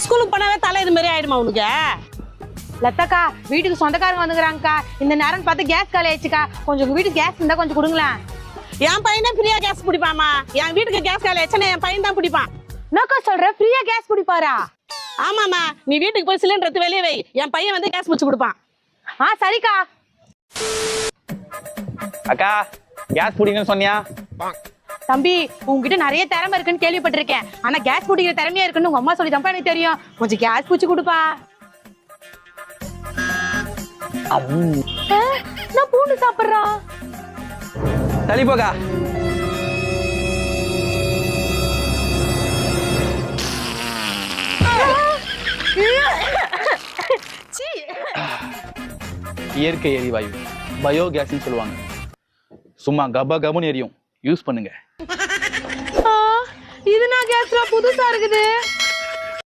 ஸ்கூலுக்கு போனாவே தலை இது மாதிரி ஆயிடுமா உனக்கு? லதாக்கா வீட்டுக்கு சொந்தக்காரங்க வந்துக்கிறாங்கக்கா. இந்த நேரம் பார்த்து கேஸ் காலி ஆயிடுச்சுக்கா. கொஞ்சம் உங்க வீட்டுக்கு கேஸ் இருந்தா கொஞ்சம் கொடுங்களேன். என் பையனே ஃப்ரீயா கேஸ் பிடிப்பாமா. என் வீட்டுக்கு கேஸ் காலி ஆச்சுன்னா என் பையன் தான் பிடிப்பான். என்னக்கா சொல்ற? ஃப்ரீயா கேஸ் பிடிப்பாரா? ஆமாமா, நீ வீட்டுக்கு போய் சிலிண்டர் எடுத்து வெளியே வை, என் பையன் வந்து கேஸ் பிடிச்சு கொடுப்பான். சரிக்கா. அக்கா கேஸ் பிடிங்கன்னு சொன்னியா? தம்பி உங்ககிட்ட நிறைய திறமை இருக்குன்னு கேள்விப்பட்டிருக்கேன். ஆனா கேஸ் பிடிக்கிற திறமையா இருக்குன்னு உங்க அம்மா சொல்லி தான்ப்பா எனக்கு தெரியும். கொஞ்சம் கேஸ் பிடிச்சு கொடுப்பா. நான் பூண்டு சாப்பிடுறான். தள்ளி போக்கா. இயற்கை எரிவாயு பயோகேஸ்ன்னு சொல்லுவாங்க. சும்மா கப கபன்னு எரியும். யூஸ் பண்ணுங்க. இது நான் கேஸ்ல புதுசா இருக்குது.